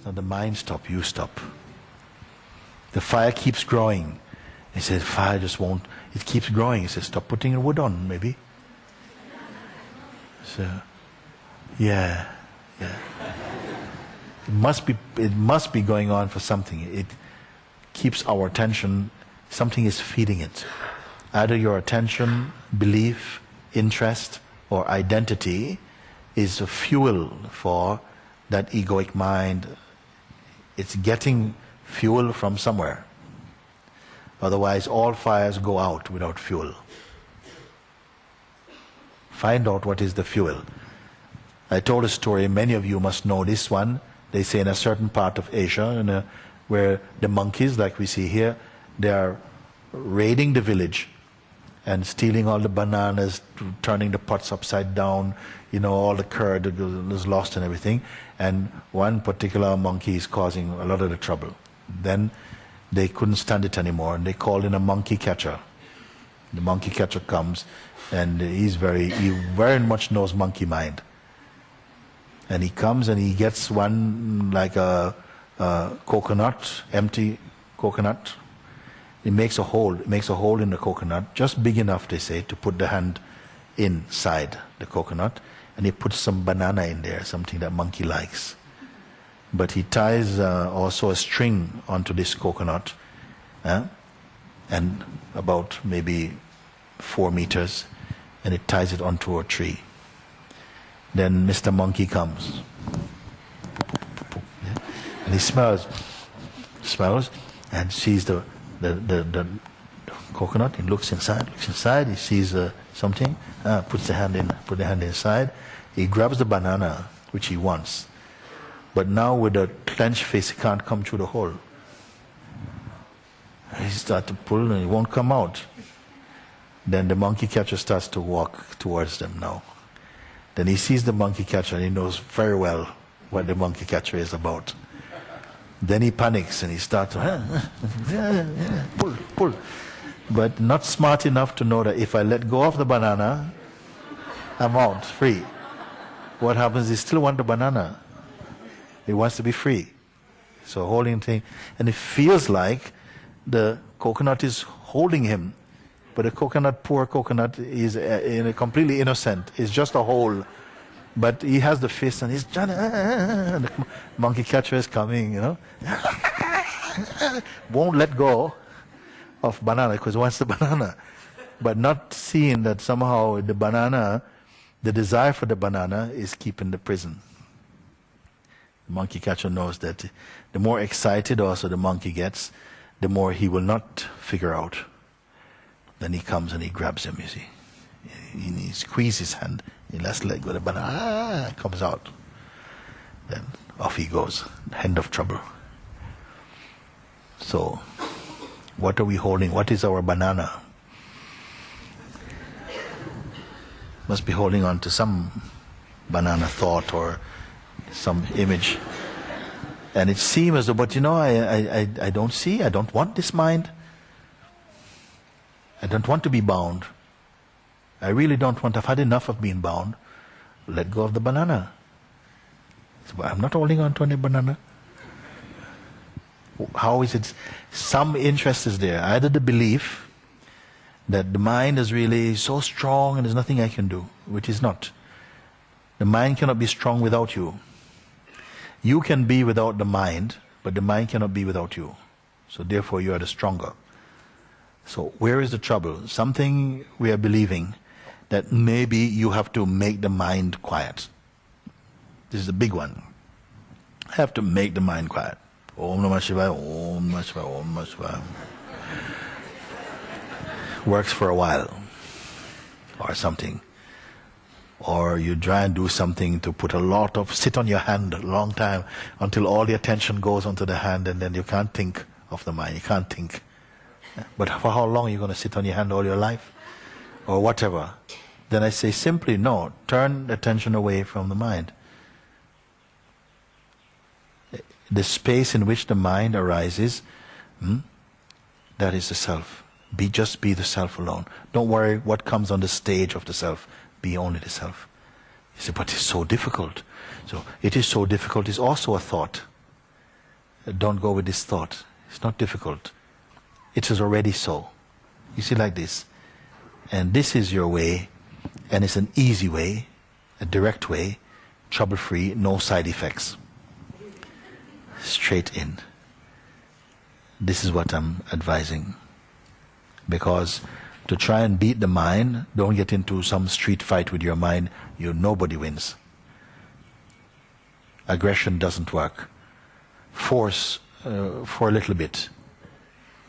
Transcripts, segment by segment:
Now the mind stop, you stop. The fire keeps growing. He said, fire just won't, it keeps growing. He said, stop putting wood on, maybe. So, yeah. It must be going on for something. It keeps our attention, something is feeding it. Either your attention, belief, interest, or identity is a fuel for that egoic mind. It's getting fuel from somewhere. Otherwise, all fires go out without fuel. Find out what is the fuel. I told a story, many of you must know this one. They say in a certain part of Asia, where the monkeys, like we see here, they are raiding the village and stealing all the bananas, turning the pots upside down, all the curd is lost and everything. And one particular monkey is causing a lot of the trouble. Then they couldn't stand it anymore, and they called in a monkey catcher. The monkey catcher comes, and he very much knows monkey mind. And he comes and he gets one like a coconut, empty coconut. He makes a hole in the coconut, just big enough, they say, to put the hand inside the coconut, and he puts some banana in there, something that monkey likes. But he ties also a string onto this coconut, and about maybe 4 meters, and it ties it onto a tree. Then Mr. Monkey comes, and he smells, and sees the coconut. He looks inside. He sees something. Puts the hand inside. He grabs the banana which he wants, but now with a clenched face, he can't come through the hole. He starts to pull, and it won't come out. Then the monkey catcher starts to walk towards them now. Then he sees the monkey catcher, and he knows very well what the monkey catcher is about. Then he panics, and he starts to pull. But not smart enough to know that if I let go of the banana, I'm out, free. What happens? He still wants the banana. He wants to be free. So holding thing, and it feels like the coconut is holding him. But the poor coconut is completely innocent. It's just a hole. But he has the fist, and he's trying to, and the monkey catcher is coming, won't let go of banana because he wants the banana. But not seeing that somehow the banana, the desire for the banana is keeping the prison. The monkey catcher knows that the more excited also the monkey gets, the more he will not figure out. Then he comes and he grabs him, you see. He squeezes his hand. He lets let go of the banana. Comes out. Then off he goes. End of trouble. So, what are we holding? What is our banana? Must be holding on to some banana thought or some image. And it seems as though, but I don't see. I don't want this mind. I don't want to be bound. I really don't want. I've had enough of being bound. Let go of the banana. So I'm not holding on to any banana. How is it? Some interest is there. Either the belief that the mind is really so strong and there's nothing I can do, which is not. The mind cannot be strong without you. You can be without the mind, but the mind cannot be without you. So therefore you are the stronger. So where is the trouble? Something we are believing that maybe you have to make the mind quiet. This is the big one. I have to make the mind quiet. Om Namah Shivaya, Om Namah Shivaya, Om Namah Shivaya. Works for a while or something. Or you try and do something to put sit on your hand a long time until all the attention goes onto the hand, and then you can't think of the mind. You can't think. But for how long are you going to sit on your hand all your life? Or whatever. Then I say simply, no, turn attention away from the mind. The space in which the mind arises, that is the self. Just be the self alone. Don't worry what comes on the stage of the self. Be only the self. You say, but it's so difficult. So it is so difficult. It's also a thought. Don't go with this thought. It's not difficult. It is already so. You see, like this. And this is your way, and it's an easy way, a direct way, trouble-free, no side effects. Straight in. This is what I'm advising. Because to try and beat the mind, don't get into some street fight with your mind. Nobody wins. Aggression doesn't work. Force for a little bit.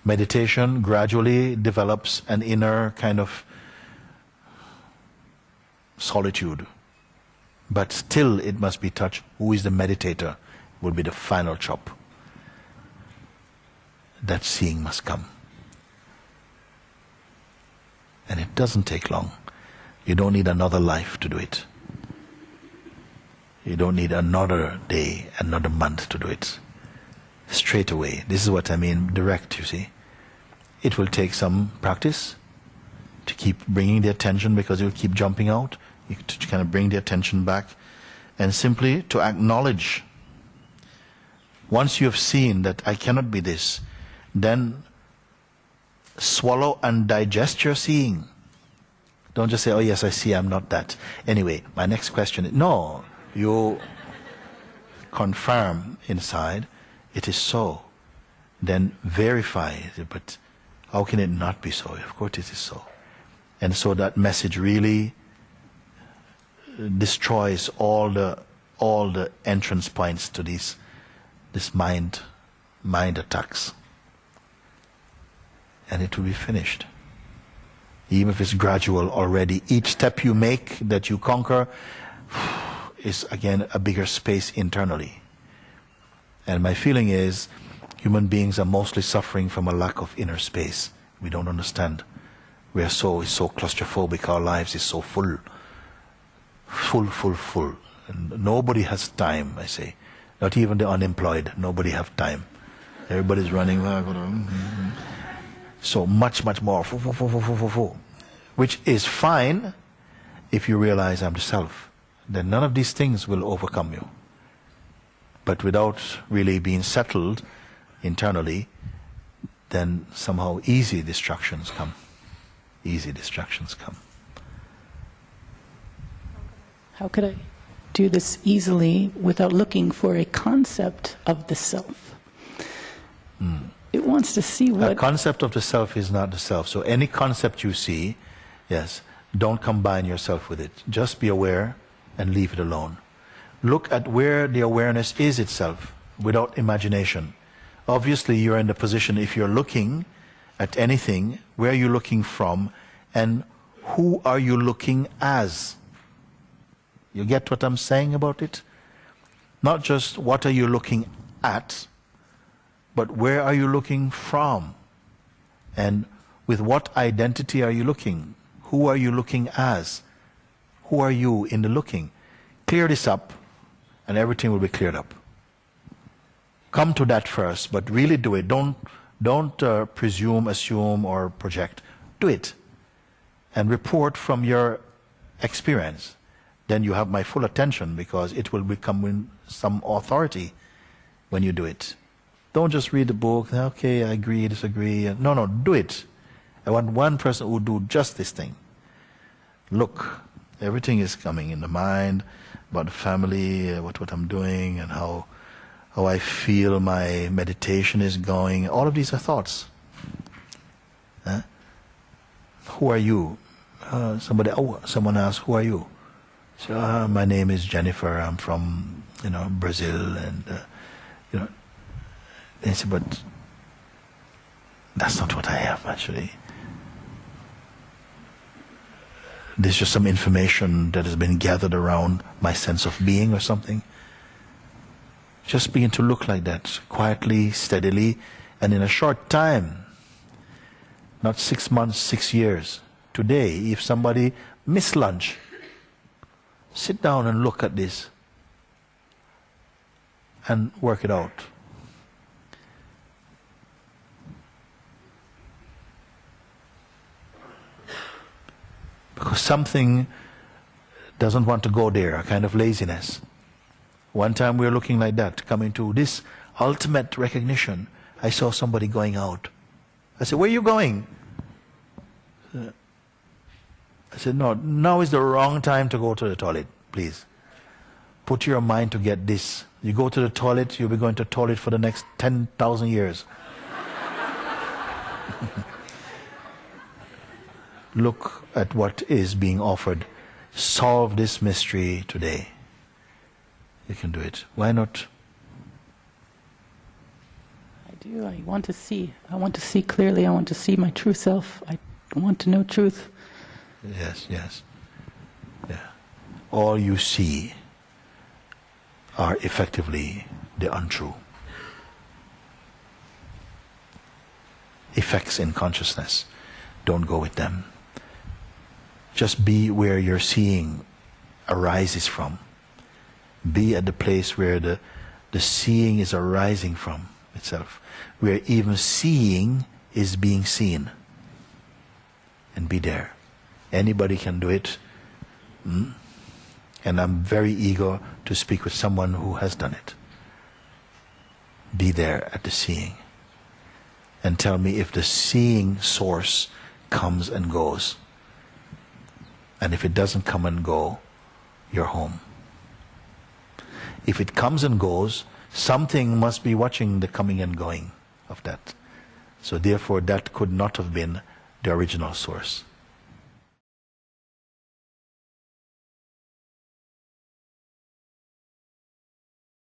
Meditation gradually develops an inner kind of solitude. But still it must be touched. Who is the meditator will be the final chop. That seeing must come. And it doesn't take long. You don't need another life to do it. You don't need another day, another month to do it. Straight away. This is what I mean, direct, you see. It will take some practice to keep bringing the attention, because it will keep jumping out. To kind of bring the attention back. And simply to acknowledge. Once you have seen that I cannot be this, then swallow and digest your seeing. Don't just say, oh yes, I see, I'm not that. Anyway, my next question is, no, you confirm inside, it is so. Then verify it, but how can it not be so? Of course it is so. And so that message really destroys all the entrance points to this mind attacks. And it will be finished. Even if it's gradual already, each step you make that you conquer is again a bigger space internally. And my feeling is human beings are mostly suffering from a lack of inner space. We don't understand. It's so claustrophobic, our lives is so full. Full. And nobody has time, I say. Not even the unemployed. Nobody have time. Everybody's running. So much more. Which is fine if you realize I'm the self. Then none of these things will overcome you. But without really being settled internally, then somehow easy distractions come. Easy distractions come. How could I do this easily without looking for a concept of the self? It wants to see what... A concept of the self is not the self. So any concept you see, yes, don't combine yourself with it. Just be aware and leave it alone. Look at where the awareness is itself, without imagination. Obviously, you're in the position, if you're looking at anything, where are you looking from, and who are you looking as? You get what I'm saying about it? Not just what are you looking at, but where are you looking from? And with what identity are you looking? Who are you looking as? Who are you in the looking? Clear this up, and everything will be cleared up. Come to that first, but really do it. Don't presume, assume, or project. Do it. And report from your experience. Then you have my full attention, because it will become some authority when you do it. Don't just read the book, okay, I agree, disagree. No, do it. I want one person who will do just this thing. Look, everything is coming in the mind, about the family, what I'm doing, and how I feel my meditation is going. All of these are thoughts. Who are you? Someone asks, who are you? So, my name is Jennifer. I'm from, Brazil, and They say, but that's not what I am, actually. There's just some information that has been gathered around my sense of being or something. Just begin to look like that, quietly, steadily, and in a short time, not 6 months, 6 years. Today, if somebody missed lunch, sit down and look at this and work it out. Because something doesn't want to go there, a kind of laziness. One time we were looking like that, coming to this, ultimate recognition. I saw somebody going out. I said, where are you going? I said, no, now is the wrong time to go to the toilet, please. Put your mind to get this. You go to the toilet, you'll be going to the toilet for the next 10,000 years. Look at what is being offered. Solve this mystery today. You can do it. Why not? I do. I want to see. I want to see clearly. I want to see my true self. I want to know truth. Yes, yes. Yeah. All you see are effectively the untrue. Effects in consciousness. Don't go with them. Just be where your seeing arises from. Be at the place where the seeing is arising from itself. Where even seeing is being seen. And be there. Anybody can do it. And I'm very eager to speak with someone who has done it. Be there at the seeing. And tell me if the seeing source comes and goes. And if it doesn't come and go, you're home. If it comes and goes, something must be watching the coming and going of that. So therefore that could not have been the original source.